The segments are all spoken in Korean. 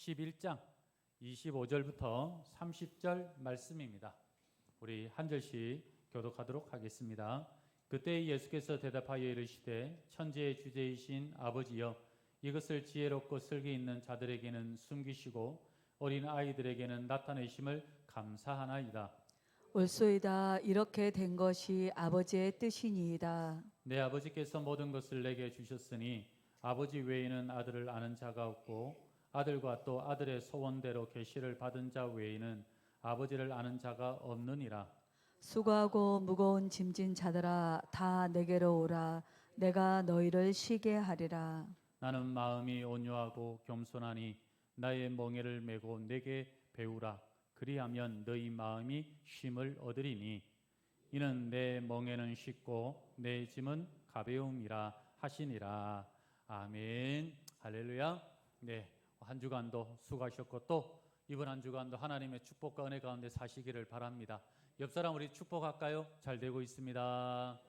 11장 25절부터 30절 말씀입니다. 우리 한 절씩 교독하도록 하겠습니다. 그때 예수께서 대답하여 이르시되 천지의 주제이신 아버지여 이것을 지혜롭고 슬기 있는 자들에게는 숨기시고 어린 아이들에게는 나타내심을 감사하나이다. 옳소이다. 이렇게 된 것이 아버지의 뜻이니이다. 내 아버지께서 모든 것을 내게 주셨으니 아버지 외에는 아들을 아는 자가 없고 아들과 또 아들의 소원대로 계시를 받은 자 외에는 아버지를 아는 자가 없느니라. 수고하고 무거운 짐진 자들아 다 내게로 오라. 내가 너희를 쉬게 하리라. 나는 마음이 온유하고 겸손하니 나의 멍에를 메고 내게 배우라. 그리하면 너희 마음이 쉼을 얻으리니 이는 내 멍에는 쉽고 내 짐은 가벼움이라 하시니라. 아멘. 할렐루야. 네, 한 주간도 수고하셨고 또 이번 한 주간도 하나님의 축복과 은혜 가운데 사시기를 바랍니다. 옆 사람 우리 축복할까요? 잘 되고 있습니다.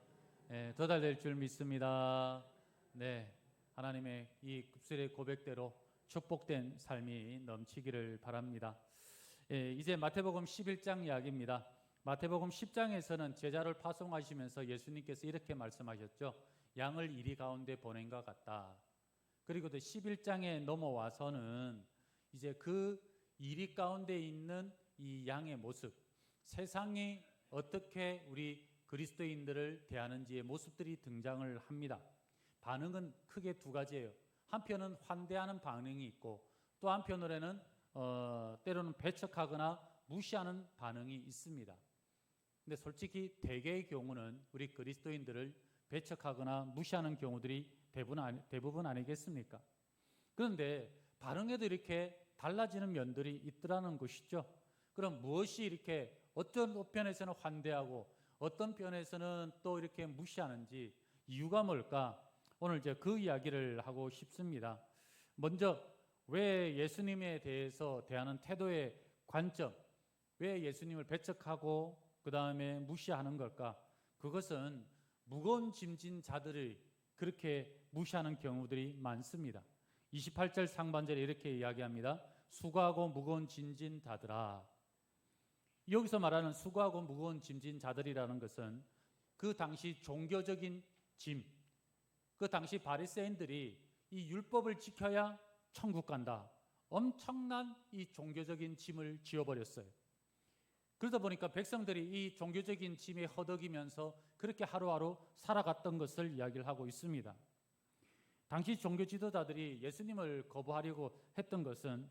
네, 더 잘 될 줄 믿습니다. 네, 하나님의 이 급술의 고백대로 축복된 삶이 넘치기를 바랍니다. 이제 마태복음 11장 이야기입니다. 마태복음 10장에서는 제자를 파송하시면서 예수님께서 이렇게 말씀하셨죠. 양을 이리 가운데 보낸 것 같다. 그리고 또 11장에 넘어와서는 이제 그 이리 가운데 있는 이 양의 모습, 세상이 어떻게 우리 그리스도인들을 대하는지의 모습들이 등장을 합니다. 반응은 크게 두 가지예요. 한편은 환대하는 반응이 있고 또 한편으로는 때로는 배척하거나 무시하는 반응이 있습니다. 근데 솔직히 대개의 경우는 우리 그리스도인들을 배척하거나 무시하는 경우들이 대부분 아니겠습니까? 그런데 반응에도 이렇게 달라지는 면들이 있더라는 것이죠. 그럼 무엇이 이렇게 어떤 편에서는 환대하고 어떤 편에서는 또 이렇게 무시하는지 이유가 뭘까? 오늘 이제 그 이야기를 하고 싶습니다. 먼저 왜 예수님에 대해서 대하는 태도의 관점, 왜 예수님을 배척하고 그 다음에 무시하는 걸까? 그것은 무거운 짐진 자들을 그렇게 무시하는 경우들이 많습니다. 28절 상반절에 이렇게 이야기합니다. 수고하고 무거운 짐진 자들아. 여기서 말하는 수고하고 무거운 짐진 자들이라는 것은 그 당시 종교적인 짐, 그 당시 바리새인들이 이 율법을 지켜야 천국 간다. 엄청난 이 종교적인 짐을 지어버렸어요. 그러다 보니까 백성들이 이 종교적인 짐에 허덕이면서 그렇게 하루하루 살아갔던 것을 이야기를 하고 있습니다. 당시 종교 지도자들이 예수님을 거부하려고 했던 것은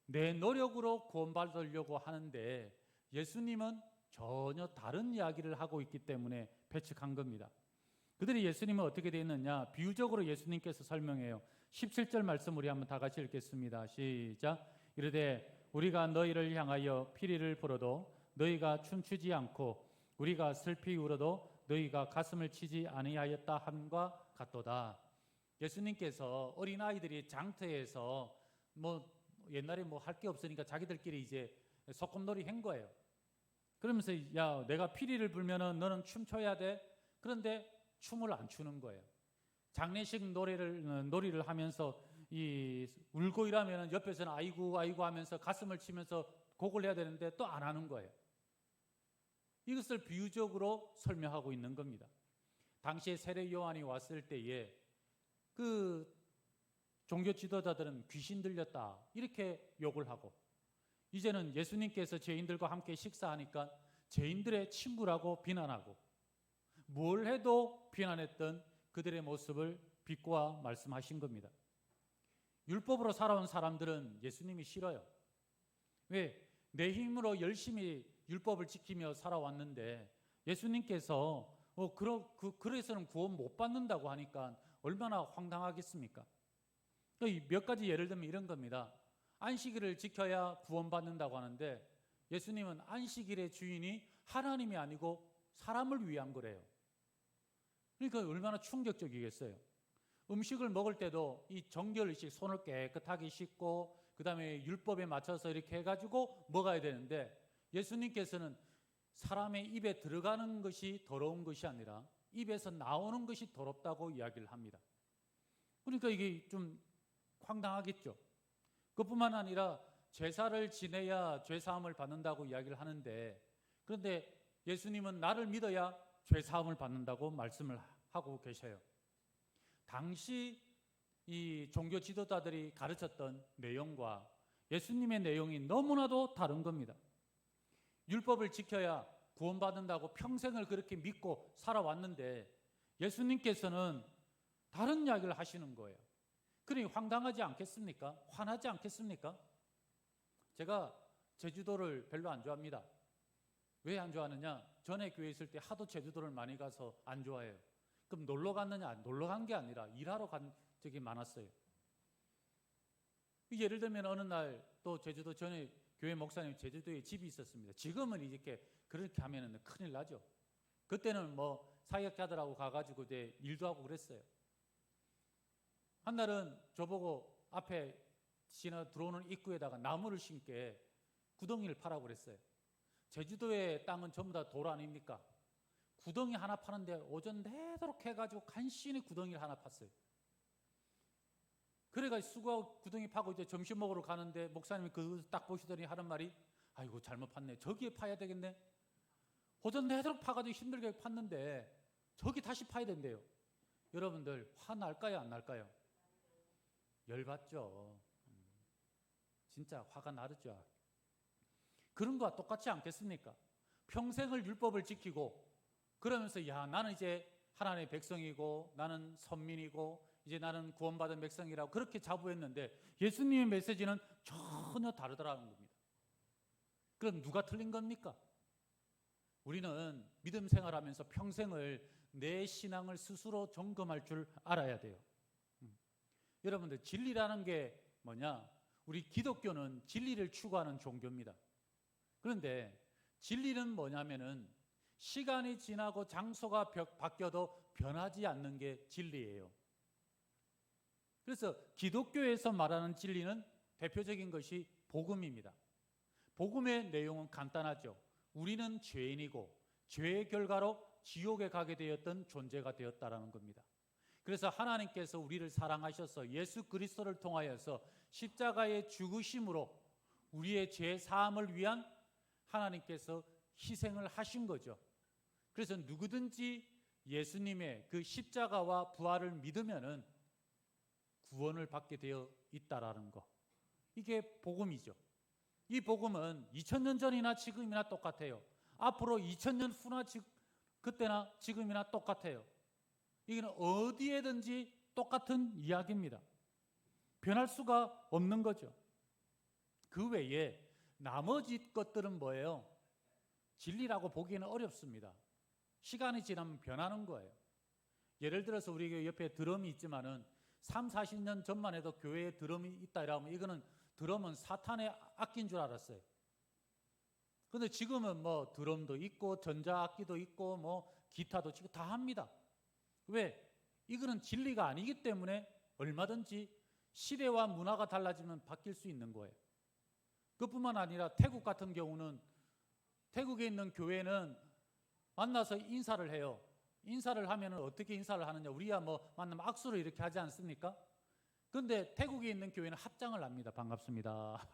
내 노력으로 구원받으려고 하는데 예수님은 전혀 다른 이야기를 하고 있기 때문에 배척한 겁니다. 그들이 예수님은 어떻게 되어 있느냐? 비유적으로 예수님께서 설명해요. 17절 말씀 우리 한번 다 같이 읽겠습니다. 시작. 이르되 우리가 너희를 향하여 피리를 불어도 너희가 춤추지 않고 우리가 슬피 울어도 너희가 가슴을 치지 아니하였다 함과 같도다. 예수님께서 어린아이들이 장터에서 옛날에 할 게 없으니까 자기들끼리 이제 소꿉놀이 한 거예요. 그러면서 야 내가 피리를 불면은 너는 춤춰야 돼. 그런데 춤을 안 추는 거예요. 장례식 놀이를 하면서 울고 이러면은 옆에서는 아이고 아이고 하면서 가슴을 치면서 곡을 해야 되는데 또 안 하는 거예요. 이것을 비유적으로 설명하고 있는 겁니다. 당시에 세례 요한이 왔을 때에 그 종교 지도자들은 귀신 들렸다 이렇게 욕을 하고 이제는 예수님께서 죄인들과 함께 식사하니까 죄인들의 친구라고 비난하고 뭘 해도 비난했던 그들의 모습을 비꼬아 말씀하신 겁니다. 율법으로 살아온 사람들은 예수님이 싫어요. 왜? 내 힘으로 열심히 율법을 지키며 살아왔는데 예수님께서 그래서는 구원 못 받는다고 하니까 얼마나 황당하겠습니까? 몇 가지 예를 들면 이런 겁니다. 안식일을 지켜야 구원받는다고 하는데 예수님은 안식일의 주인이 하나님이 아니고 사람을 위한 거래요. 그러니까 얼마나 충격적이겠어요. 음식을 먹을 때도 이 정결의식 손을 깨끗하게 씻고 그 다음에 율법에 맞춰서 이렇게 해가지고 먹어야 되는데 예수님께서는 사람의 입에 들어가는 것이 더러운 것이 아니라 입에서 나오는 것이 더럽다고 이야기를 합니다. 그러니까 이게 좀 황당하겠죠. 그뿐만 아니라 제사를 지내야 죄사함을 받는다고 이야기를 하는데, 그런데 예수님은 나를 믿어야 죄사함을 받는다고 말씀을 하고 계셔요. 당시 이 종교 지도자들이 가르쳤던 내용과 예수님의 내용이 너무나도 다른 겁니다. 율법을 지켜야 구원받는다고 평생을 그렇게 믿고 살아왔는데 예수님께서는 다른 이야기를 하시는 거예요. 그러니 황당하지 않겠습니까? 화나지 않겠습니까? 제가 제주도를 별로 안 좋아합니다. 왜 안 좋아하느냐? 전에 교회 있을 때 하도 제주도를 많이 가서 안 좋아해요. 그럼 놀러 갔느냐? 놀러 간 게 아니라 일하러 간 적이 많았어요. 예를 들면 어느 날 또 제주도, 전에 교회 목사님 제주도에 집이 있었습니다. 지금은 이렇게 그렇게 하면은 큰일 나죠. 그때는 뭐 사역자들하고 가가지고 이제 일도 하고 그랬어요. 한 날은 저보고 앞에 지나 들어오는 입구에다가 나무를 심게 구덩이를 파라고 그랬어요. 제주도의 땅은 전부 다 돌 아닙니까? 구덩이 하나 파는데 오전 내도록 해가지고 간신히 구덩이를 하나 팠어요. 그래가지고 수고하고 구덩이 파고 이제 점심 먹으러 가는데 목사님이 그거 딱 보시더니 하는 말이, 아이고 잘못 팠네. 저기에 파야 되겠네. 오전 내도록 파가지고 힘들게 팠는데 저기 다시 파야 된대요. 여러분들 화 날까요, 안 날까요? 열받죠. 진짜 화가 나르죠. 그런 거와 똑같지 않겠습니까? 평생을 율법을 지키고 그러면서 야, 나는 이제 하나님의 백성이고 나는 선민이고 이제 나는 구원받은 백성이라고 그렇게 자부했는데 예수님의 메시지는 전혀 다르더라는 겁니다. 그럼 누가 틀린 겁니까? 우리는 믿음 생활하면서 평생을 내 신앙을 스스로 점검할 줄 알아야 돼요. 여러분들, 진리라는 게 뭐냐? 우리 기독교는 진리를 추구하는 종교입니다. 그런데 진리는 뭐냐면은 시간이 지나고 장소가 바뀌어도 변하지 않는 게 진리예요. 그래서 기독교에서 말하는 진리는 대표적인 것이 복음입니다. 복음의 내용은 간단하죠. 우리는 죄인이고 죄의 결과로 지옥에 가게 되었던 존재가 되었다라는 겁니다. 그래서 하나님께서 우리를 사랑하셔서 예수 그리스도를 통하여서 십자가의 죽으심으로 우리의 죄 사함을 위한 하나님께서 희생을 하신 거죠. 그래서 누구든지 예수님의 그 십자가와 부활을 믿으면은 구원을 받게 되어 있다라는 거. 이게 복음이죠. 이 복음은 2000년 전이나 지금이나 똑같아요. 앞으로 2000년 후나 그때나 지금이나 똑같아요. 이거는 어디에든지 똑같은 이야기입니다. 변할 수가 없는 거죠. 그 외에 나머지 것들은 뭐예요? 진리라고 보기에는 어렵습니다. 시간이 지나면 변하는 거예요. 예를 들어서 우리 옆에 드럼이 있지만은 3, 40년 전만 해도 교회에 드럼이 있다 이러면 이거는 드럼은 사탄의 악기인 줄 알았어요. 그런데 지금은 뭐 드럼도 있고 전자악기도 있고 뭐 기타도 치고 다 합니다. 왜? 이거는 진리가 아니기 때문에 얼마든지 시대와 문화가 달라지면 바뀔 수 있는 거예요. 그뿐만 아니라 태국 같은 경우는 태국에 있는 교회는 만나서 인사를 해요. 인사를 하면 어떻게 인사를 하느냐? 우리야 뭐 만나면 악수를 이렇게 하지 않습니까? 그런데 태국에 있는 교회는 합장을 합니다. 반갑습니다.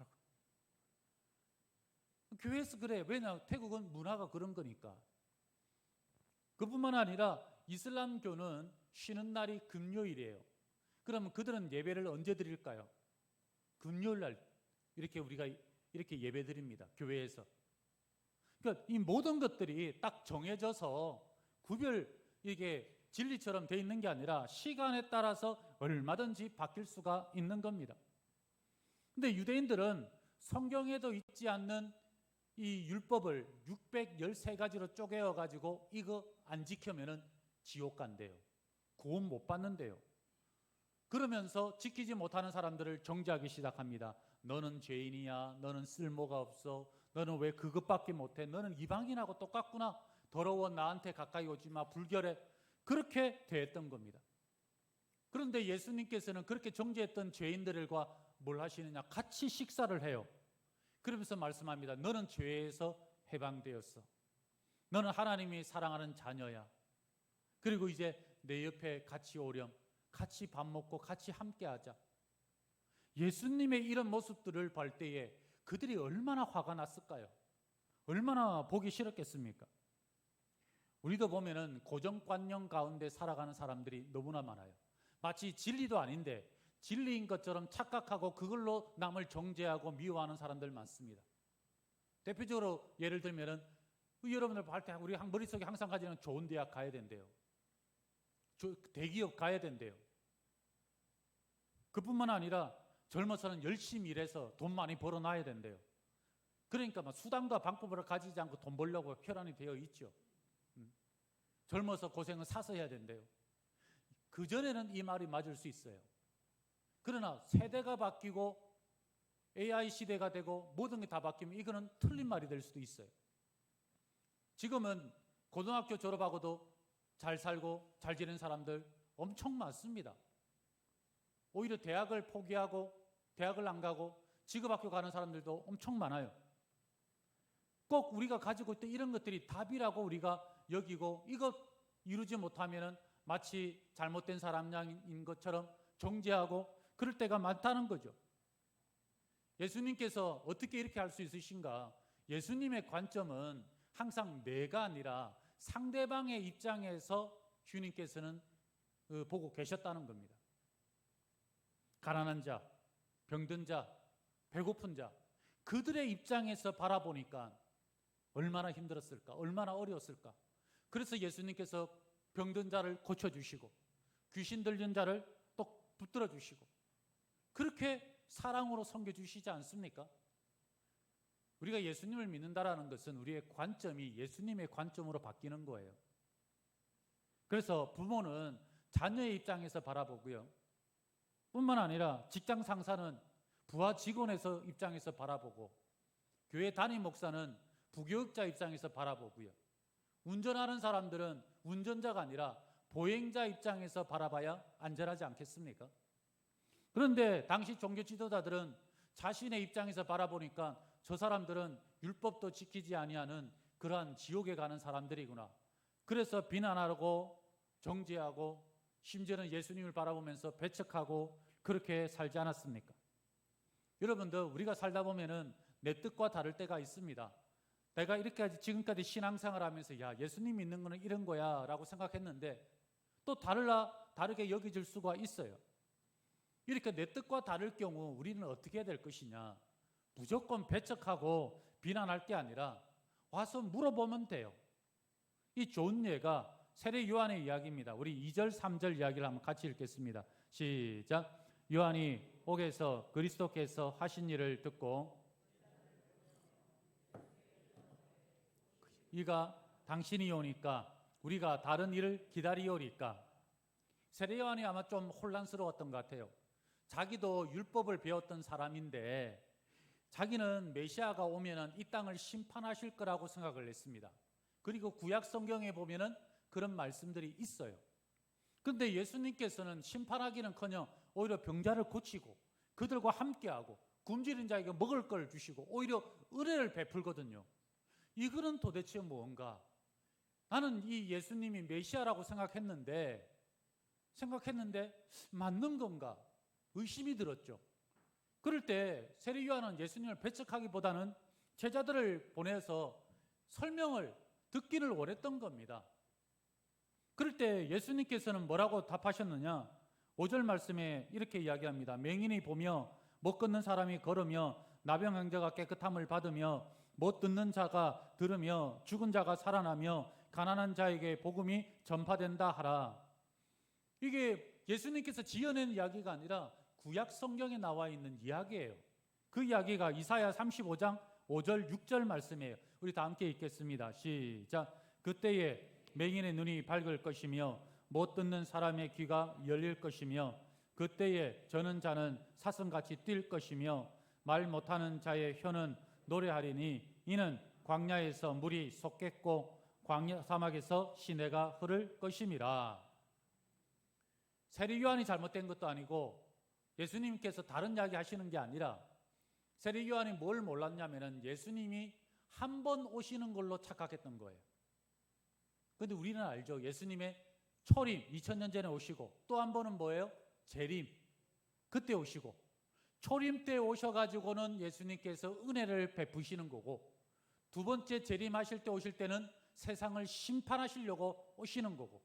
교회에서 그래. 왜냐? 태국은 문화가 그런 거니까. 그뿐만 아니라 이슬람교는 쉬는 날이 금요일이에요. 그러면 그들은 예배를 언제 드릴까요? 금요일 날 이렇게 우리가 이렇게 예배 드립니다. 교회에서. 그러니까 이 모든 것들이 딱 정해져서 이게 진리처럼 돼 있는 게 아니라 시간에 따라서 얼마든지 바뀔 수가 있는 겁니다. 근데 유대인들은 성경에도 있지 않는 이 율법을 613가지로 쪼개어 가지고 이거 안 지키면은 지옥 간대요. 구원 못 받는데요. 그러면서 지키지 못하는 사람들을 정죄하기 시작합니다. 너는 죄인이야. 너는 쓸모가 없어. 너는 왜 그것밖에 못해? 너는 이방인하고 똑같구나. 더러워. 나한테 가까이 오지 마. 불결해. 그렇게 대했던 겁니다. 그런데 예수님께서는 그렇게 정죄했던 죄인들과 뭘 하시느냐? 같이 식사를 해요. 그러면서 말씀합니다. 너는 죄에서 해방되었어. 너는 하나님이 사랑하는 자녀야. 그리고 이제 내 옆에 같이 오렴. 같이 밥 먹고 같이 함께 하자. 예수님의 이런 모습들을 볼 때에 그들이 얼마나 화가 났을까요? 얼마나 보기 싫었겠습니까? 우리도 보면은 고정관념 가운데 살아가는 사람들이 너무나 많아요. 마치 진리도 아닌데 진리인 것처럼 착각하고 그걸로 남을 정죄하고 미워하는 사람들 많습니다. 대표적으로 예를 들면은 여러분들 볼 때 우리 머릿속에 항상 가지는 좋은 대학 가야 된대요. 대기업 가야 된대요. 그뿐만 아니라 젊어서는 열심히 일해서 돈 많이 벌어놔야 된대요. 그러니까 막 수단과 방법을 가지지 않고 돈 벌려고 혈안이 되어 있죠. 젊어서 고생은 사서 해야 된대요. 그전에는 이 말이 맞을 수 있어요. 그러나 세대가 바뀌고 AI 시대가 되고 모든 게 다 바뀌면 이거는 틀린 말이 될 수도 있어요. 지금은 고등학교 졸업하고도 잘 살고 잘 지낸 사람들 엄청 많습니다. 오히려 대학을 포기하고 대학을 안 가고 직업학교 가는 사람들도 엄청 많아요. 꼭 우리가 가지고 있던 이런 것들이 답이라고 우리가 여기고 이것 이루지 못하면 마치 잘못된 사람인 것처럼 정죄하고 그럴 때가 많다는 거죠. 예수님께서 어떻게 이렇게 할 수 있으신가? 예수님의 관점은 항상 내가 아니라 상대방의 입장에서 주님께서는 보고 계셨다는 겁니다. 가난한 자, 병든 자, 배고픈 자, 그들의 입장에서 바라보니까 얼마나 힘들었을까? 얼마나 어려웠을까? 그래서 예수님께서 병든 자를 고쳐주시고 귀신 들린 자를 또 붙들어 주시고 그렇게 사랑으로 섬겨주시지 않습니까? 우리가 예수님을 믿는다라는 것은 우리의 관점이 예수님의 관점으로 바뀌는 거예요. 그래서 부모는 자녀의 입장에서 바라보고요. 뿐만 아니라 직장 상사는 부하 직원의 입장에서 바라보고 교회 담임 목사는 부교육자 입장에서 바라보고요. 운전하는 사람들은 운전자가 아니라 보행자 입장에서 바라봐야 안전하지 않겠습니까? 그런데 당시 종교 지도자들은 자신의 입장에서 바라보니까 저 사람들은 율법도 지키지 아니하는 그러한 지옥에 가는 사람들이구나. 그래서 비난하고 정죄하고 심지어는 예수님을 바라보면서 배척하고 그렇게 살지 않았습니까? 여러분들 우리가 살다 보면은 내 뜻과 다를 때가 있습니다. 내가 이렇게 지금까지 신앙생활을 하면서 야 예수님 믿는 거는 이런 거야 라고 생각했는데 또 다르게 여겨질 수가 있어요. 이렇게 내 뜻과 다를 경우 우리는 어떻게 해야 될 것이냐? 무조건 배척하고 비난할 게 아니라 와서 물어보면 돼요. 이 좋은 예가 세례 요한의 이야기입니다. 우리 2절 3절 이야기를 한번 같이 읽겠습니다. 시작. 요한이 옥에서 그리스도께서 하신 일을 듣고 이가 당신이 오니까 우리가 다른 일을 기다리오리까. 세례 요한이 아마 좀 혼란스러웠던 것 같아요. 자기도 율법을 배웠던 사람인데 자기는 메시아가 오면은 이 땅을 심판하실 거라고 생각을 했습니다. 그리고 구약 성경에 보면은 그런 말씀들이 있어요. 그런데 예수님께서는 심판하기는커녕 오히려 병자를 고치고 그들과 함께하고 굶주린 자에게 먹을 걸 주시고 오히려 은혜를 베풀거든요. 이거는 도대체 뭔가? 나는 이 예수님이 메시아라고 생각했는데 맞는 건가? 의심이 들었죠. 그럴 때 세례 요한은 예수님을 배척하기보다는 제자들을 보내서 설명을 듣기를 원했던 겁니다. 그럴 때 예수님께서는 뭐라고 답하셨느냐? 5절 말씀에 이렇게 이야기합니다. 맹인이 보며 못 걷는 사람이 걸으며 나병 환자가 깨끗함을 받으며 못 듣는 자가 들으며 죽은 자가 살아나며 가난한 자에게 복음이 전파된다 하라. 이게 예수님께서 지어낸 이야기가 아니라 구약 성경에 나와 있는 이야기예요. 그 이야기가 이사야 35장 5절 6절 말씀이에요. 우리 다 함께 읽겠습니다. 시작. 그때에 맹인의 눈이 밝을 것이며 못 듣는 사람의 귀가 열릴 것이며 그때에 저는 자는 사슴같이 뛸 것이며 말 못하는 자의 혀는 노래하리니 이는 광야에서 물이 솟겠고 광야 사막에서 시내가 흐를 것임이라. 세례 요한이 잘못된 것도 아니고 예수님께서 다른 이야기 하시는 게 아니라 세례 요한이 뭘 몰랐냐면은 예수님이 한 번 오시는 걸로 착각했던 거예요. 그런데 우리는 알죠. 예수님의 초림 2000년 전에 오시고 또 한 번은 뭐예요? 재림. 그때 오시고 초림 때 오셔가지고는 예수님께서 은혜를 베푸시는 거고, 두 번째 재림하실 때 오실 때는 세상을 심판하시려고 오시는 거고.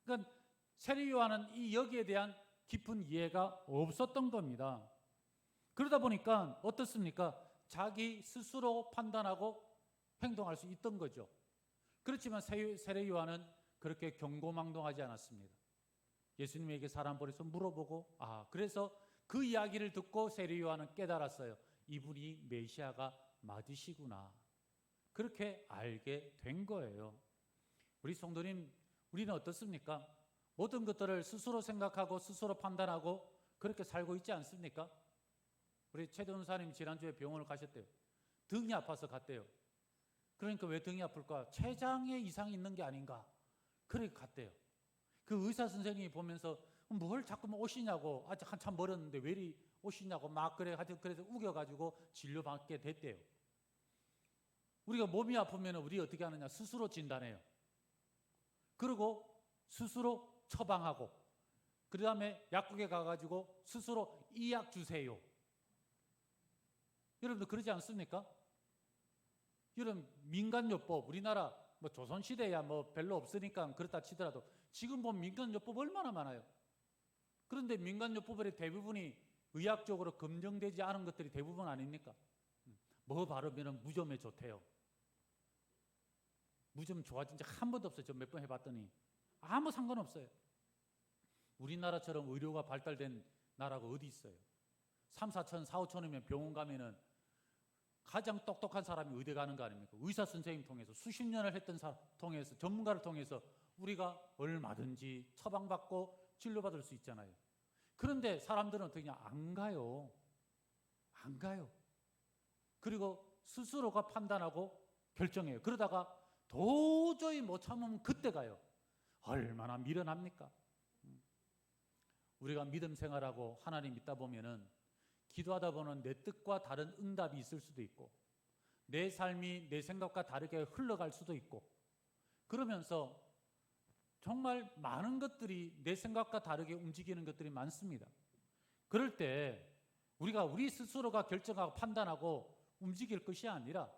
그러니까 세례 요한은 이 여기에 대한 깊은 이해가 없었던 겁니다. 그러다 보니까 어떻습니까? 자기 스스로 판단하고 행동할 수 있던 거죠. 그렇지만 세례 요한은 그렇게 경고망동하지 않았습니다. 예수님에게 사람 보내서 물어보고, 그래서 그 이야기를 듣고 세례 요한은 깨달았어요. 이분이 메시아가 맞으시구나. 그렇게 알게 된 거예요. 우리 성도님, 우리는 어떻습니까? 모든 것들을 스스로 생각하고 스스로 판단하고 그렇게 살고 있지 않습니까? 우리 최 변호사님 지난주에 병원을 가셨대요. 등이 아파서 갔대요. 그러니까 왜 등이 아플까? 췌장에 이상이 있는 게 아닌가? 그렇게 갔대요. 그 의사 선생님이 보면서 뭘 자꾸 오시냐고, 아직 한참 멀었는데 왜 이리 오시냐고 막 그래서 우겨가지고 진료받게 됐대요. 우리가 몸이 아프면 우리 어떻게 하느냐? 스스로 진단해요. 그리고 스스로 처방하고, 그 다음에 약국에 가가지고 스스로 이 약 주세요. 여러분들 그러지 않습니까? 여러분 민간요법, 우리나라 조선시대야 별로 없으니까 그렇다 치더라도 지금 보면 민간요법 얼마나 많아요. 그런데 민간요법의 대부분이 의학적으로 검증되지 않은 것들이 대부분 아닙니까? 뭐 바르면 무좀에 좋대요. 무좀 좋아진 적 한 번도 없어요. 저 몇 번 해봤더니 아무 상관없어요. 우리나라처럼 의료가 발달된 나라가 어디 있어요? 3, 4천, 4, 5천이면 병원 가면은 가장 똑똑한 사람이 의대 가는 거 아닙니까? 의사 선생님 통해서 수십 년을 했던 사람 통해서, 전문가를 통해서 우리가 얼마든지 처방받고 진료받을 수 있잖아요. 그런데 사람들은 어떻게 안 가요. 안 가요. 그리고 스스로가 판단하고 결정해요. 그러다가 도저히 못 참으면 그때 가요. 얼마나 미련합니까? 우리가 믿음 생활하고 하나님 믿다 보면은 기도하다 보면 내 뜻과 다른 응답이 있을 수도 있고, 내 삶이 내 생각과 다르게 흘러갈 수도 있고, 그러면서 정말 많은 것들이 내 생각과 다르게 움직이는 것들이 많습니다. 그럴 때 우리가 우리 스스로가 결정하고 판단하고 움직일 것이 아니라,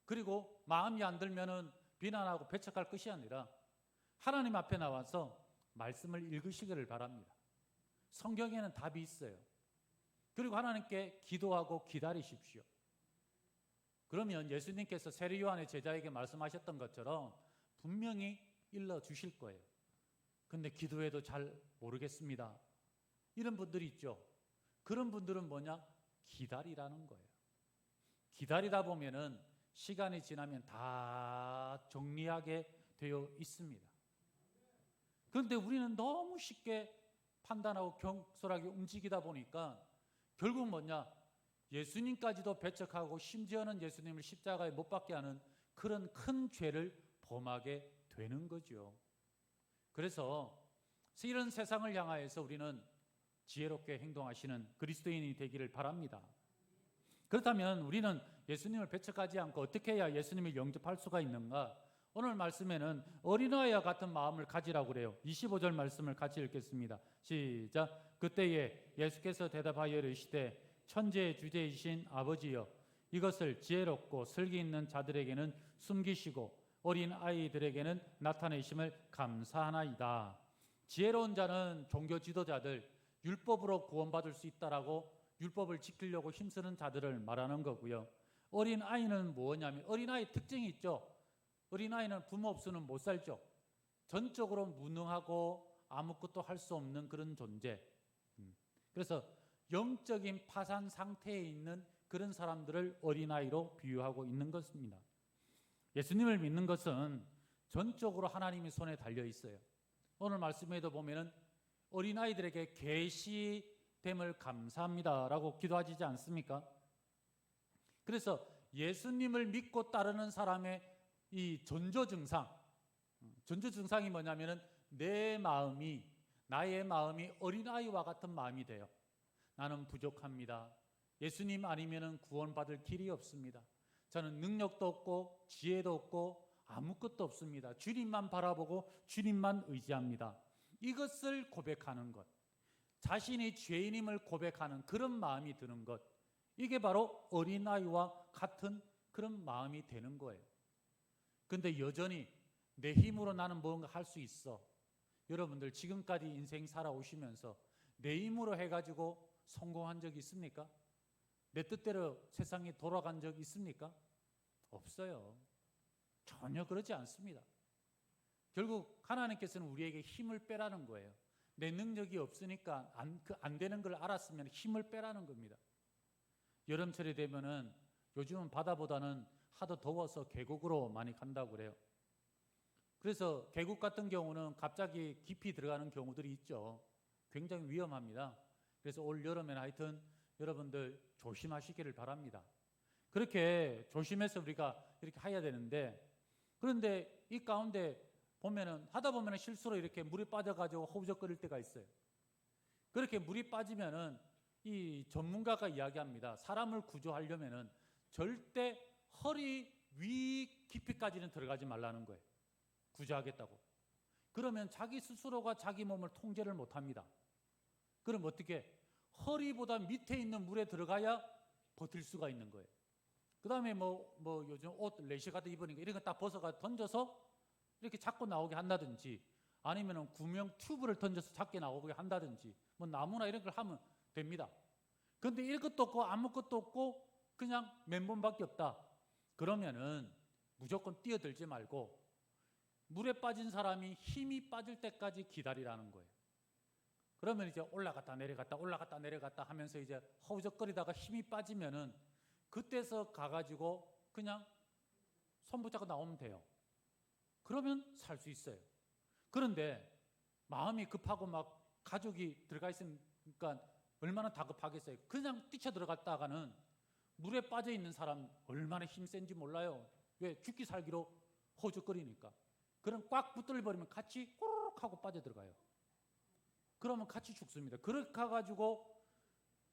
그리고 마음이 안 들면은 비난하고 배척할 것이 아니라 하나님 앞에 나와서 말씀을 읽으시기를 바랍니다. 성경에는 답이 있어요. 그리고 하나님께 기도하고 기다리십시오. 그러면 예수님께서 세례 요한의 제자에게 말씀하셨던 것처럼 분명히 일러 주실 거예요. 근데 기도해도 잘 모르겠습니다. 이런 분들이 있죠. 그런 분들은 뭐냐? 기다리라는 거예요. 기다리다 보면은 시간이 지나면 다 정리하게 되어 있습니다. 그런데 우리는 너무 쉽게 판단하고 경솔하게 움직이다 보니까 결국 뭐냐? 예수님까지도 배척하고 심지어는 예수님을 십자가에 못 박게 하는 그런 큰 죄를 범하게 되는 거죠. 그래서 이런 세상을 향하여서 우리는 지혜롭게 행동하시는 그리스도인이 되기를 바랍니다. 그렇다면 우리는 예수님을 배척하지 않고 어떻게 해야 예수님을 영접할 수가 있는가? 오늘 말씀에는 어린아이와 같은 마음을 가지라고 그래요. 25절 말씀을 같이 읽겠습니다. 시작. 그때에 예수께서 대답하여 이르시되 천지의 주제이신 아버지여, 이것을 지혜롭고 슬기 있는 자들에게는 숨기시고 어린 아이들에게는 나타내심을 감사하나이다. 지혜로운 자는 종교 지도자들, 율법으로 구원받을 수 있다라고 율법을 지키려고 힘쓰는 자들을 말하는 거고요. 어린 아이는 뭐냐면, 어린아이 특징이 있죠. 어린아이는 부모 없이는 못 살죠. 전적으로 무능하고 아무것도 할 수 없는 그런 존재. 그래서 영적인 파산 상태에 있는 그런 사람들을 어린아이로 비유하고 있는 것입니다. 예수님을 믿는 것은 전적으로 하나님의 손에 달려 있어요. 오늘 말씀에도 보면은 어린아이들에게 계시됨을 감사합니다라고 기도하지 않습니까? 그래서 예수님을 믿고 따르는 사람의 이 전조 증상이 뭐냐면은 나의 마음이 어린아이와 같은 마음이 돼요. 나는 부족합니다. 예수님 아니면은 구원받을 길이 없습니다. 저는 능력도 없고 지혜도 없고 아무것도 없습니다. 주님만 바라보고 주님만 의지합니다. 이것을 고백하는 것. 자신이 죄인임을 고백하는 그런 마음이 드는 것, 이게 바로 어린아이와 같은 그런 마음이 되는 거예요. 근데 여전히 내 힘으로 나는 뭔가 할 수 있어. 여러분들 지금까지 인생 살아오시면서 내 힘으로 해가지고 성공한 적 있습니까? 내 뜻대로 세상이 돌아간 적 있습니까? 없어요. 전혀 그렇지 않습니다. 결국 하나님께서는 우리에게 힘을 빼라는 거예요. 내 능력이 없으니까 안 되는 걸 알았으면 힘을 빼라는 겁니다. 여름철이 되면은 요즘은 바다보다는 하도 더워서 계곡으로 많이 간다고 그래요. 그래서 계곡 같은 경우는 갑자기 깊이 들어가는 경우들이 있죠. 굉장히 위험합니다. 그래서 올 여름에는 하여튼 여러분들 조심하시기를 바랍니다. 그렇게 조심해서 우리가 이렇게 해야 되는데, 그런데 이 가운데 보면은 하다 보면은 실수로 이렇게 물이 빠져가지고 허우적거릴 때가 있어요. 그렇게 물이 빠지면은 이 전문가가 이야기합니다. 사람을 구조하려면은 절대 허리 위 깊이까지는 들어가지 말라는 거예요. 구조하겠다고. 그러면 자기 스스로가 자기 몸을 통제를 못합니다. 그럼 어떻게? 허리보다 밑에 있는 물에 들어가야 버틸 수가 있는 거예요. 그 다음에 뭐 요즘 옷 레시가드 입으니까 이런 거 딱 벗어가 던져서 이렇게 잡고 나오게 한다든지, 아니면은 구명 튜브를 던져서 잡게 나오게 한다든지, 뭐 나무나 이런 걸 하면 됩니다. 그런데 이것도 없고 아무것도 없고 그냥 맨몸밖에 없다. 그러면은 무조건 뛰어들지 말고 물에 빠진 사람이 힘이 빠질 때까지 기다리라는 거예요. 그러면 이제 올라갔다 내려갔다 하면서 이제 허우적거리다가 힘이 빠지면은 그때서 가가지고 그냥 손 붙잡고 나오면 돼요. 그러면 살 수 있어요. 그런데 마음이 급하고 막 가족이 들어가 있으니까 얼마나 다급하겠어요. 그냥 뛰쳐 들어갔다가는 물에 빠져 있는 사람 얼마나 힘센지 몰라요. 왜? 죽기 살기로 허우적거리니까. 그럼 꽉 붙들려버리면 같이 꼬르륵 하고 빠져 들어가요. 그러면 같이 죽습니다. 그렇게 가가지고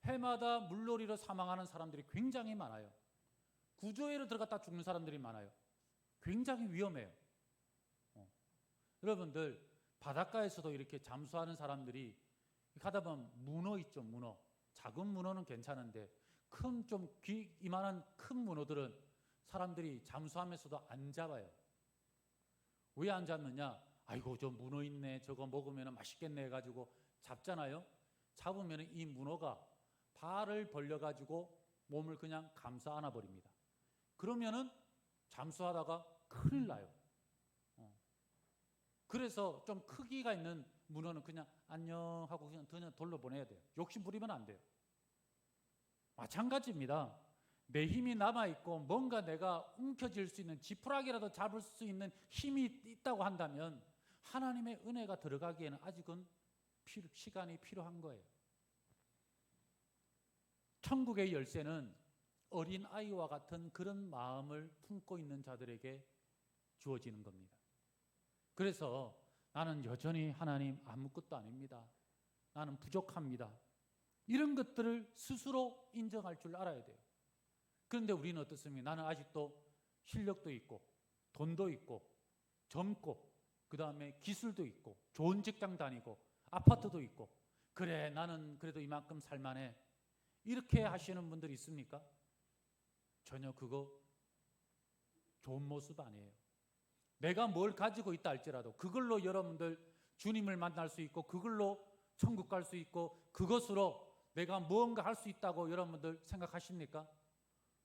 해마다 물놀이로 사망하는 사람들이 굉장히 많아요. 구조회로 들어갔다 죽는 사람들이 많아요. 굉장히 위험해요. 여러분들 바닷가에서도 이렇게 잠수하는 사람들이 가다 보면 문어 있죠, 문어. 작은 문어는 괜찮은데 큰 좀 이만한 큰 문어들은 사람들이 잠수하면서도 안 잡아요. 왜 안 잡느냐? 아이고 저 문어 있네, 저거 먹으면 맛있겠네 해가지고 잡잖아요. 잡으면 이 문어가 발을 벌려가지고 몸을 그냥 감싸 안아버립니다. 그러면은 잠수하다가 큰일 나요. 그래서 좀 크기가 있는 문어는 그냥 안녕 하고 그냥 돌려보내야 돼요. 욕심 부리면 안 돼요. 마찬가지입니다. 내 힘이 남아있고 뭔가 내가 움켜쥘 수 있는 지푸라기라도 잡을 수 있는 힘이 있다고 한다면 하나님의 은혜가 들어가기에는 아직은 시간이 필요한 거예요. 천국의 열쇠는 어린아이와 같은 그런 마음을 품고 있는 자들에게 주어지는 겁니다. 그래서 나는 여전히 하나님 아무것도 아닙니다. 나는 부족합니다. 이런 것들을 스스로 인정할 줄 알아야 돼요. 그런데 우리는 어떻습니까? 나는 아직도 실력도 있고 돈도 있고 젊고 그 다음에 기술도 있고 좋은 직장 다니고 아파트도 있고, 그래 나는 그래도 이만큼 살만해. 이렇게 하시는 분들이 있습니까? 전혀 그거 좋은 모습 아니에요. 내가 뭘 가지고 있다 할지라도 그걸로 여러분들 주님을 만날 수 있고 그걸로 천국 갈 수 있고 그것으로 내가 무언가 할 수 있다고 여러분들 생각하십니까?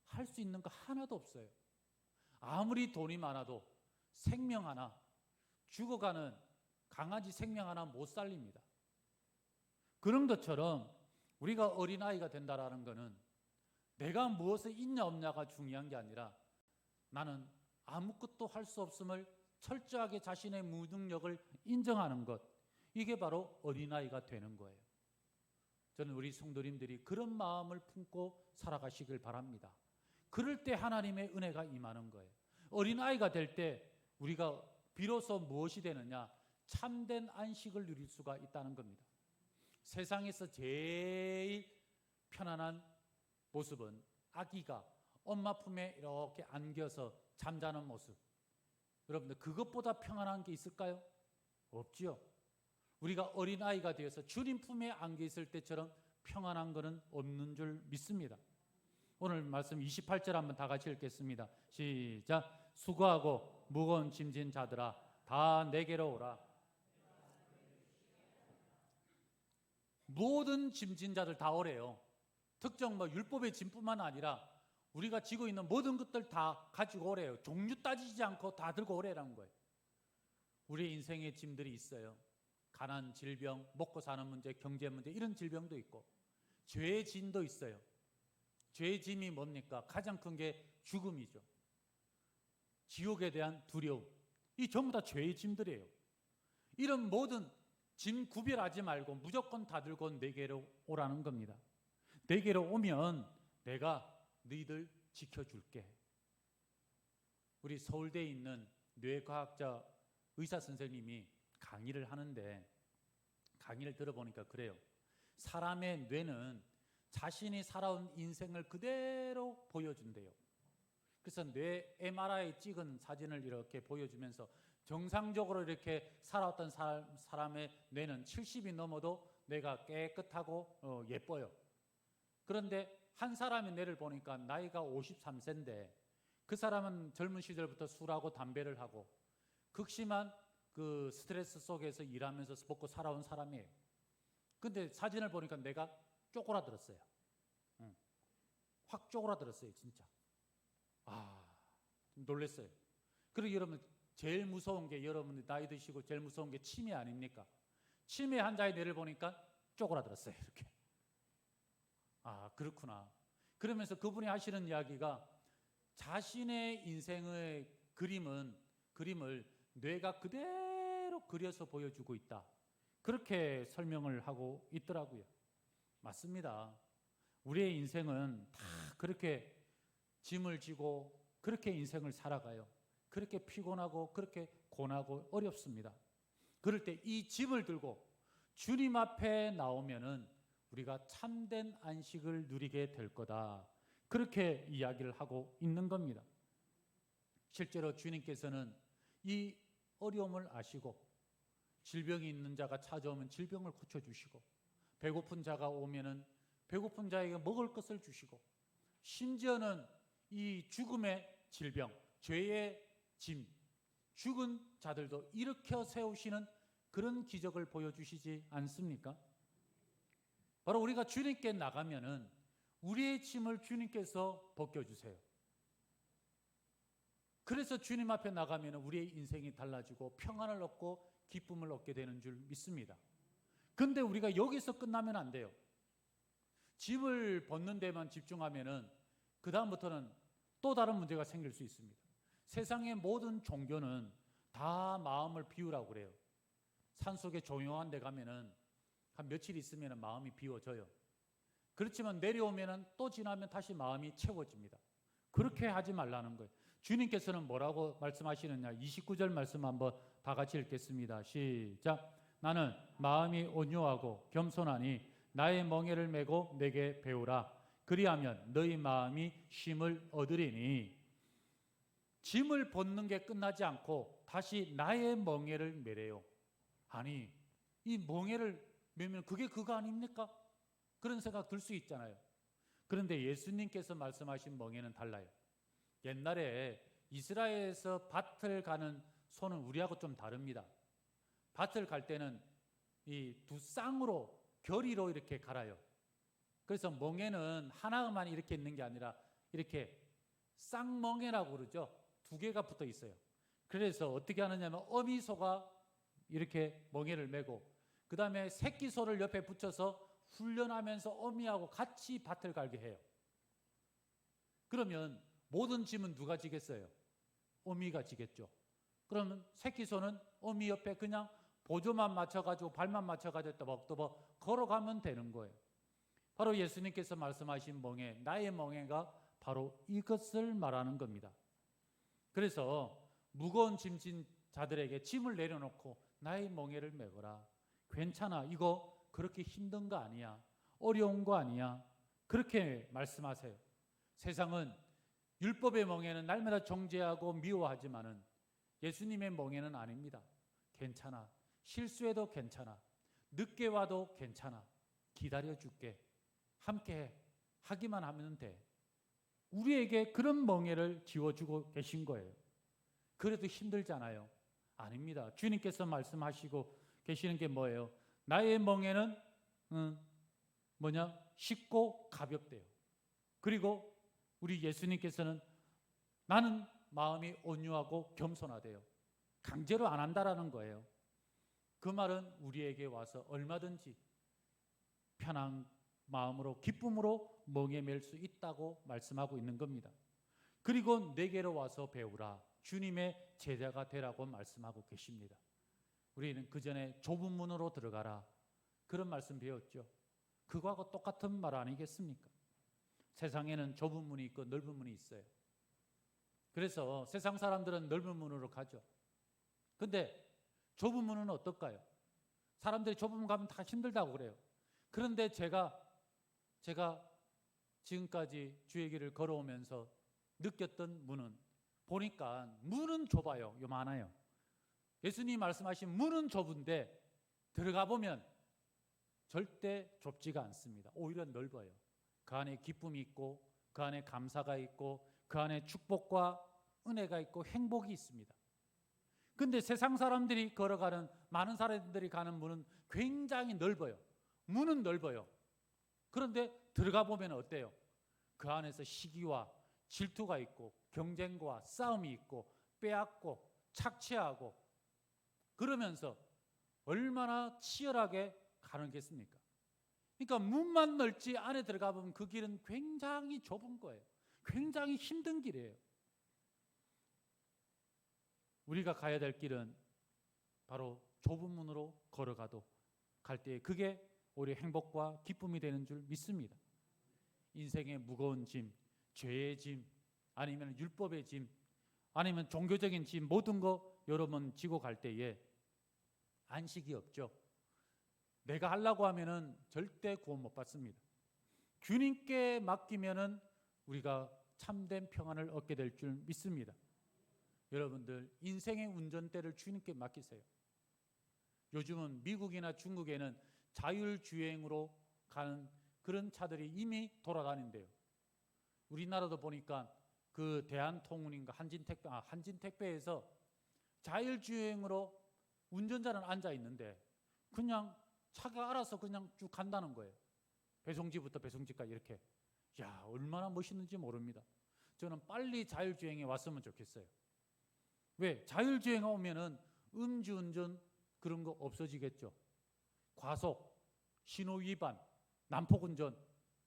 할 수 있는 거 하나도 없어요. 아무리 돈이 많아도 생명 하나, 죽어가는 강아지 생명 하나 못 살립니다. 그런 것처럼 우리가 어린아이가 된다라는 것은 내가 무엇에 있냐 없냐가 중요한 게 아니라 나는 아무것도 할 수 없음을 철저하게 자신의 무능력을 인정하는 것, 이게 바로 어린아이가 되는 거예요. 저는 우리 성도님들이 그런 마음을 품고 살아가시길 바랍니다. 그럴 때 하나님의 은혜가 임하는 거예요. 어린아이가 될 때 우리가 비로소 무엇이 되느냐? 참된 안식을 누릴 수가 있다는 겁니다. 세상에서 제일 편안한 모습은 아기가 엄마 품에 이렇게 안겨서 잠자는 모습. 여러분들 그것보다 평안한 게 있을까요? 없지요. 우리가 어린아이가 되어서 주님 품에 안겨 있을 때처럼 평안한 것은 없는 줄 믿습니다. 오늘 말씀 28절 한번 다 같이 읽겠습니다. 시작. 수고하고 무거운 짐진 자들아 다 내게로 오라. 모든 짐진 자들 다 오래요. 특정 율법의 짐뿐만 아니라 우리가 지고 있는 모든 것들 다 가지고 오래요. 종류 따지지 않고 다 들고 오래라는 거예요. 우리의 인생의 짐들이 있어요. 가난, 질병, 먹고 사는 문제, 경제 문제, 이런 질병도 있고 죄의 짐도 있어요. 죄의 짐이 뭡니까? 가장 큰 게 죽음이죠. 지옥에 대한 두려움. 이 전부 다 죄의 짐들이에요. 이런 모든 짐 구별하지 말고 무조건 다 들고 내게로 오라는 겁니다. 내게로 오면 내가 너희들 지켜줄게. 우리 서울대에 있는 뇌과학자 의사 선생님이 강의를 하는데 강의를 들어보니까 그래요. 사람의 뇌는 자신이 살아온 인생을 그대로 보여준대요. 그래서 뇌 MRI 찍은 사진을 이렇게 보여주면서 정상적으로 이렇게 살아왔던 사람의 뇌는 70이 넘어도 뇌가 깨끗하고 예뻐요. 그런데 한 사람의 뇌를 보니까 나이가 53세인데 그 사람은 젊은 시절부터 술하고 담배를 하고 극심한 그 스트레스 속에서 일하면서 먹고 살아온 사람이에요. 근데 사진을 보니까 내가 쪼그라들었어요. 확 쪼그라들었어요, 진짜. 좀 놀랐어요. 그리고 여러분 제일 무서운 게 여러분 나이 드시고 제일 무서운 게 치매 아닙니까? 치매 환자의 뇌를 보니까 쪼그라들었어요, 이렇게. 그렇구나. 그러면서 그분이 하시는 이야기가 자신의 인생의 그림을 뇌가 그대로 그려서 보여주고 있다. 그렇게 설명을 하고 있더라고요. 맞습니다. 우리의 인생은 다 그렇게 짐을 지고 그렇게 인생을 살아가요. 그렇게 피곤하고 그렇게 고나고 어렵습니다. 그럴 때 이 짐을 들고 주님 앞에 나오면은 우리가 참된 안식을 누리게 될 거다. 그렇게 이야기를 하고 있는 겁니다. 실제로 주님께서는 이 어려움을 아시고 질병이 있는 자가 찾아오면 질병을 고쳐주시고 배고픈 자가 오면은 배고픈 자에게 먹을 것을 주시고 심지어는 이 죽음의 질병, 죄의 짐, 죽은 자들도 일으켜 세우시는 그런 기적을 보여주시지 않습니까? 바로 우리가 주님께 나가면은 우리의 짐을 주님께서 벗겨주세요. 그래서 주님 앞에 나가면 우리의 인생이 달라지고 평안을 얻고 기쁨을 얻게 되는 줄 믿습니다. 근데 우리가 여기서 끝나면 안 돼요. 짐을 벗는 데만 집중하면은 그 다음부터는 또 다른 문제가 생길 수 있습니다. 세상의 모든 종교는 다 마음을 비우라고 그래요. 산속에 조용한 데 가면은 한 며칠 있으면 마음이 비워져요. 그렇지만 내려오면은 또 지나면 다시 마음이 채워집니다. 그렇게 하지 말라는 거예요. 주님께서는 뭐라고 말씀하시느냐? 29절 말씀 한번 다 같이 읽겠습니다. 시작. 나는 마음이 온유하고 겸손하니 나의 멍에를 메고 내게 배우라. 그리하면 너희 마음이 쉼을 얻으리니. 짐을 벗는 게 끝나지 않고 다시 나의 멍에를 메래요. 아니, 이 멍에를 메면 그게 그거 아닙니까? 그런 생각 들 수 있잖아요. 그런데 예수님께서 말씀하신 멍에는 달라요. 옛날에 이스라엘에서 밭을 가는 소는 우리하고 좀 다릅니다. 밭을 갈 때는 이 두 쌍으로 결의로 이렇게 갈아요. 그래서 멍에는 하나만 이렇게 있는 게 아니라 이렇게 쌍멍에라고 그러죠. 두 개가 붙어 있어요. 그래서 어떻게 하느냐면 어미소가 이렇게 멍에를 메고 그 다음에 새끼소를 옆에 붙여서 훈련하면서 어미하고 같이 밭을 갈게 해요. 그러면 모든 짐은 누가 지겠어요? 어미가 지겠죠. 그러면 새끼소는 어미 옆에 그냥 보조만 맞춰가지고 발만 맞춰가지고 또박또박 걸어가면 되는 거예요. 바로 예수님께서 말씀하신 멍에, 나의 멍에가 바로 이것을 말하는 겁니다. 그래서 무거운 짐진 자들에게 짐을 내려놓고 나의 멍에를 메거라. 괜찮아. 이거 그렇게 힘든 거 아니야. 어려운 거 아니야. 그렇게 말씀하세요. 세상은 율법의 멍에는 날마다 정죄하고 미워하지만은 예수님의 멍에는 아닙니다. 괜찮아. 실수해도 괜찮아. 늦게 와도 괜찮아. 기다려줄게. 함께해. 하기만 하면 돼. 우리에게 그런 멍에를 지워주고 계신 거예요. 그래도 힘들잖아요. 아닙니다. 주님께서 말씀하시고 계시는 게 뭐예요? 나의 멍에는 쉽고 가볍대요. 그리고 우리 예수님께서는 나는 마음이 온유하고 겸손하대요. 강제로 안 한다라는 거예요. 그 말은 우리에게 와서 얼마든지 편한 마음으로 기쁨으로 멍에 맬 수 있다고 말씀하고 있는 겁니다. 그리고 내게로 와서 배우라. 주님의 제자가 되라고 말씀하고 계십니다. 우리는 그 전에 좁은 문으로 들어가라. 그런 말씀 배웠죠. 그거하고 똑같은 말 아니겠습니까? 세상에는 좁은 문이 있고 넓은 문이 있어요. 그래서 세상 사람들은 넓은 문으로 가죠. 근데 좁은 문은 어떨까요? 사람들이 좁은 문 가면 다 힘들다고 그래요. 그런데 제가 지금까지 주의 길을 걸어오면서 느꼈던 문은, 보니까 문은 좁아요. 요만해요. 예수님이 말씀하신 문은 좁은데 들어가 보면 절대 좁지가 않습니다. 오히려 넓어요. 그 안에 기쁨이 있고, 그 안에 감사가 있고, 그 안에 축복과 은혜가 있고 행복이 있습니다. 근데 세상 사람들이 걸어가는, 많은 사람들이 가는 문은 굉장히 넓어요. 문은 넓어요. 그런데 들어가 보면 어때요? 그 안에서 시기와 질투가 있고, 경쟁과 싸움이 있고, 빼앗고 착취하고, 그러면서 얼마나 치열하게 가는겠습니까? 그러니까 문만 넓지 안에 들어가 보면 그 길은 굉장히 좁은 거예요. 굉장히 힘든 길이에요. 우리가 가야 될 길은 바로 좁은 문으로 걸어가도 갈 때 그게 우리 행복과 기쁨이 되는 줄 믿습니다. 인생의 무거운 짐, 죄의 짐, 아니면 율법의 짐, 아니면 종교적인 짐, 모든 거 여러분 지고 갈 때에 안식이 없죠. 내가 하려고 하면은 절대 구원 못 받습니다. 주님께 맡기면은 우리가 참된 평안을 얻게 될 줄 믿습니다. 여러분들 인생의 운전대를 주님께 맡기세요. 요즘은 미국이나 중국에는 자율주행으로 가는 그런 차들이 이미 돌아다닌대요. 우리나라도 보니까 그 대한통운인가 한진택배에서 자율주행으로 운전자는 앉아 있는데 그냥 차가 알아서 그냥 쭉 간다는 거예요. 배송지부터 배송지까지 이렇게. 야, 얼마나 멋있는지 모릅니다. 저는 빨리 자율주행에 왔으면 좋겠어요. 왜? 자율주행 오면은 음주운전 그런 거 없어지겠죠. 과속, 신호위반, 난폭운전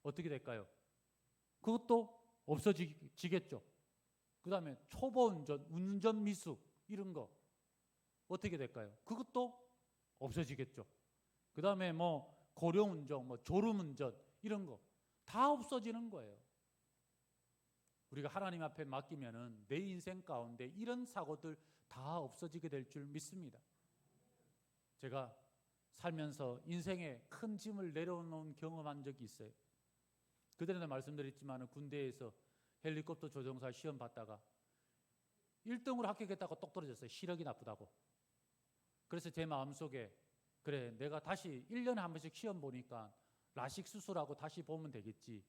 어떻게 될까요? 그것도 없어지겠죠. 그 다음에 초보운전, 운전미숙 이런 거 어떻게 될까요? 그것도 없어지겠죠. 그 다음에 뭐 고령운전, 졸음운전 이런 거 다 없어지는 거예요. 우리가 하나님 앞에 맡기면은 내 인생 가운데 이런 사고들 다 없어지게 될 줄 믿습니다. 제가 살면서 인생에 큰 짐을 내려놓은 경험한 적이 있어요. 그전에도 말씀드렸지만 군대에서 헬리콥터 조종사 시험 봤다가 1등으로 합격했다고 똑 떨어졌어요. 시력이 나쁘다고. 그래서 제 마음속에 그래, 내가 다시 1년에 한 번씩 시험 보니까 라식 수술하고 다시 보면 되겠지.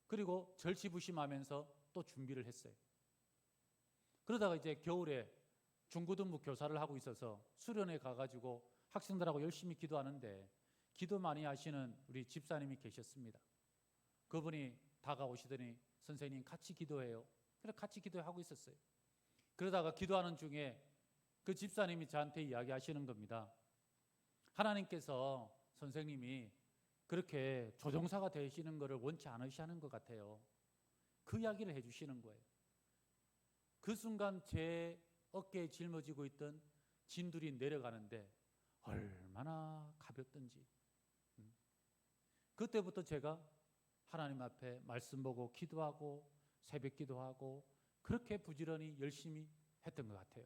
그리고 절치부심하면서 또 준비를 했어요. 그러다가 이제 겨울에 중고등부 교사를 하고 있어서 수련회 가가지고 학생들하고 열심히 기도하는데 기도 많이 하시는 우리 집사님이 계셨습니다. 그분이 다가오시더니 선생님 같이 기도해요. 그래서 같이 기도하고 있었어요. 그러다가 기도하는 중에 그 집사님이 저한테 이야기하시는 겁니다. 하나님께서 선생님이 그렇게 조종사가 되시는 것을 원치 않으시는 것 같아요. 그 이야기를 해주시는 거예요. 그 순간 제 어깨에 짊어지고 있던 짐들이 내려가는데 얼마나 가볍던지. 그때부터 제가 하나님 앞에 말씀 보고 기도하고 새벽 기도하고 그렇게 부지런히 열심히 했던 것 같아요.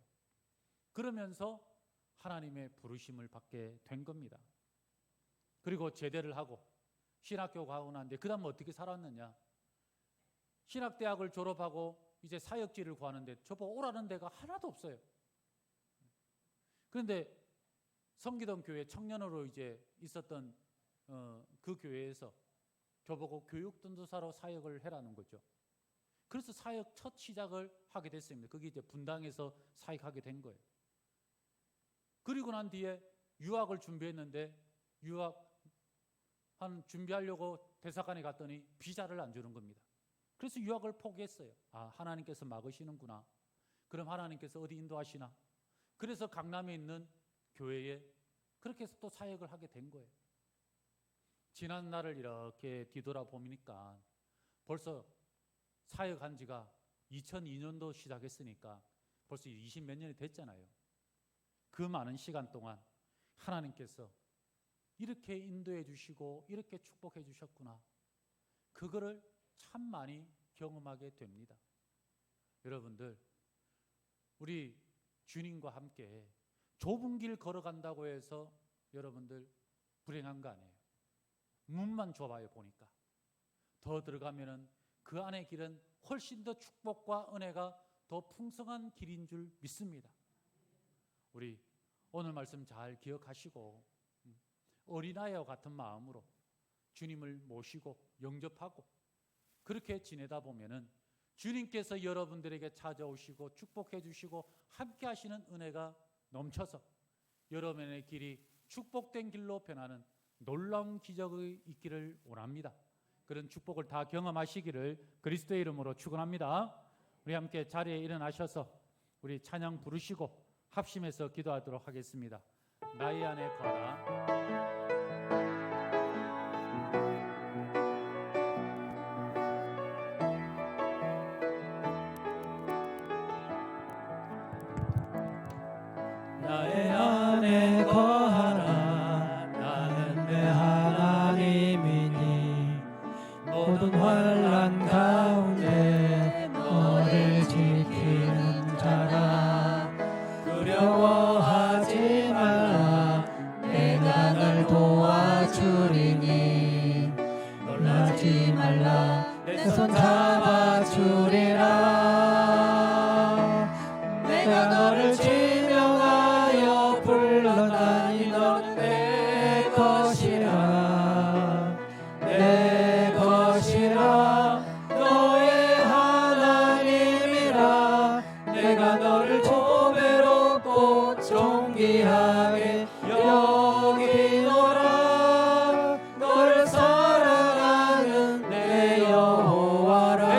그러면서 하나님의 부르심을 받게 된 겁니다. 그리고 제대를 하고 신학교 가고 나는데 그 다음 어떻게 살았느냐. 신학대학을 졸업하고 이제 사역지를 구하는데 저보고 오라는 데가 하나도 없어요. 그런데 성기동 교회 청년으로 이제 있었던 그 교회에서 저보고 교육전도사로 사역을 해라는 거죠. 그래서 사역 첫 시작을 하게 됐습니다. 그게 이제 분당에서 사역하게 된 거예요. 그리고 난 뒤에 유학을 준비했는데 유학 준비하려고 대사관에 갔더니 비자를 안 주는 겁니다. 그래서 유학을 포기했어요. 아, 하나님께서 막으시는구나. 그럼 하나님께서 어디 인도하시나? 그래서 강남에 있는 교회에 그렇게 해서 또 사역을 하게 된 거예요. 지난 날을 이렇게 뒤돌아보니까 벌써 사역한 지가 2002년도 시작했으니까 벌써 20 몇 년이 됐잖아요. 그 많은 시간 동안 하나님께서 이렇게 인도해 주시고 이렇게 축복해 주셨구나. 그거를 참 많이 경험하게 됩니다. 여러분들, 우리 주님과 함께 좁은 길 걸어간다고 해서 여러분들 불행한 거 아니에요. 문만 좁아요. 보니까 더 들어가면은 그 안의 길은 훨씬 더 축복과 은혜가 더 풍성한 길인 줄 믿습니다. 우리 오늘 말씀 잘 기억하시고 어린아이와 같은 마음으로 주님을 모시고 영접하고 그렇게 지내다 보면은 주님께서 여러분들에게 찾아오시고 축복해 주시고 함께 하시는 은혜가 넘쳐서 여러분의 길이 축복된 길로 변하는 놀라운 기적이 있기를 원합니다. 그런 축복을 다 경험하시기를 그리스도의 이름으로 축원합니다. 우리 함께 자리에 일어나셔서 우리 찬양 부르시고 합심해서 기도하도록 하겠습니다. 나의 안에 거하라. 나의 안에 거하라. 나는 내 하나님이니 모든 환난 가운데 너를 지키는 자라. 두려워하지 말라. 내가 널 도와주리니 놀라지 말라. 내 손 잡아주리라. 내가 너를 지명하여 불러다니 너는 내 것이라. 내 것이라. 너의 하나님이라. 내가 너를 보배롭고 존귀하게 여기노라. 너를 사랑하는 내 여호와라.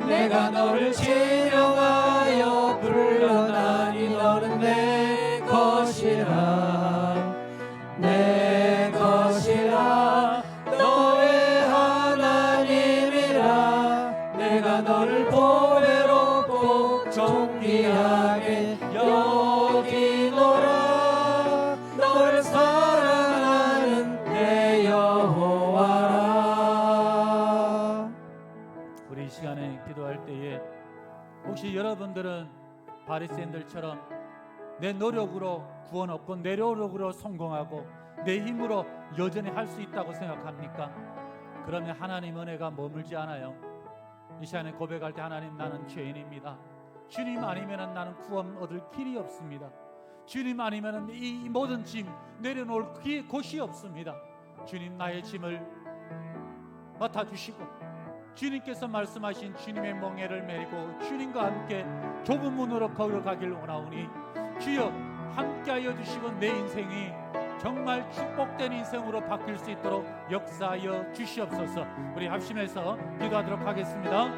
내가 너를 지명하여 불러다니 너는 내 것이라. 내 것이라. 너의 하나님이라. 내가 너를 보배롭고 존귀하게 여기노라. 너를 사랑하는 내 여호와라. 우리 이 시간에 기도할 때에 혹시 여러분들은 바리새인들처럼 내 노력으로 구원 얻고 내 노력으로 성공하고 내 힘으로 여전히 할 수 있다고 생각합니까? 그러면 하나님 은혜가 머물지 않아요. 이 시간에 고백할 때 하나님 나는 죄인입니다. 주님 아니면 나는 구원 얻을 길이 없습니다. 주님 아니면 이 모든 짐 내려놓을 곳이 없습니다. 주님 나의 짐을 맡아주시고 주님께서 말씀하신 주님의 멍에를 메리고 주님과 함께 좁은 문으로 걸어가길 원하오니 주여 함께하여 주시고 내 인생이 정말 축복된 인생으로 바뀔 수 있도록 역사하여 주시옵소서. 우리 합심해서 기도하도록 하겠습니다.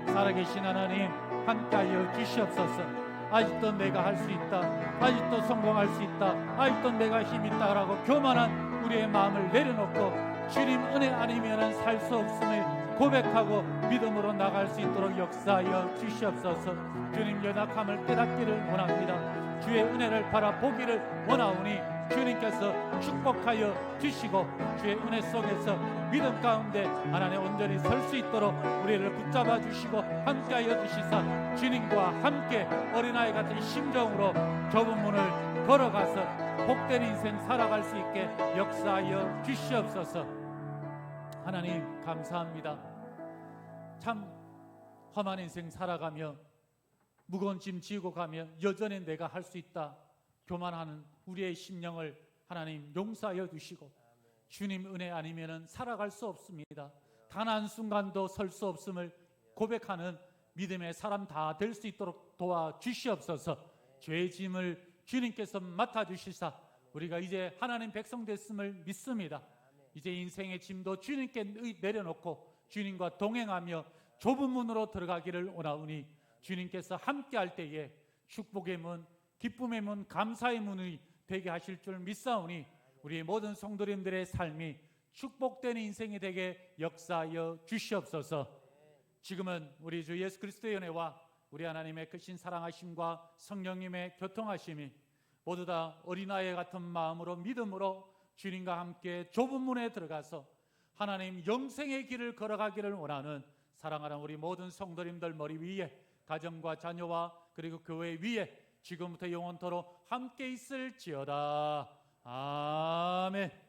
살아계신 하나님 함께하여 주시옵소서. 아직도 내가 할 수 있다, 아직도 성공할 수 있다, 아직도 내가 힘 있다라고 교만한 우리의 마음을 내려놓고 주님 은혜 아니면 살 수 없음을 고백하고 믿음으로 나갈 수 있도록 역사하여 주시옵소서. 주님 연약함을 깨닫기를 원합니다. 주의 은혜를 바라보기를 원하오니 주님께서 축복하여 주시고 주의 은혜 속에서 믿음 가운데 하나님 온전히 설 수 있도록 우리를 붙잡아 주시고 함께하여 주시사 주님과 함께 어린아이 같은 심정으로 좁은 문을 걸어가서 복된 인생 살아갈 수 있게 역사하여 주시옵소서. 하나님 감사합니다. 참 험한 인생 살아가며 무거운 짐 지고 가며 여전히 내가 할 수 있다, 교만하는 우리의 심령을 하나님 용서하여 주시고, 주님 은혜 아니면은 살아갈 수 없습니다. 단 한순간도 설 수 없음을 고백하는 믿음의 사람 다 될 수 있도록 도와주시옵소서. 죄의 짐을 주님께서 맡아주시사 우리가 이제 하나님 백성 됐음을 믿습니다. 이제 인생의 짐도 주님께 내려놓고 주님과 동행하며 좁은 문으로 들어가기를 원하오니, 주님께서 함께할 때에 축복의 문, 기쁨의 문, 감사의 문이 되게 하실 줄 믿사오니, 우리의 모든 성도님들의 삶이 축복된 인생이 되게 역사하여 주시옵소서. 지금은 우리 주 예수 그리스도의 은혜와 우리 하나님의 크신 사랑하심과 성령님의 교통하심이 모두 다 어린아이 같은 마음으로 믿음으로 주님과 함께 좁은 문에 들어가서 하나님 영생의 길을 걸어가기를 원하는 사랑하는 우리 모든 성도님들 머리 위에, 가정과 자녀와 그리고 교회 위에 지금부터 영원토록 함께 있을지어다. 아멘.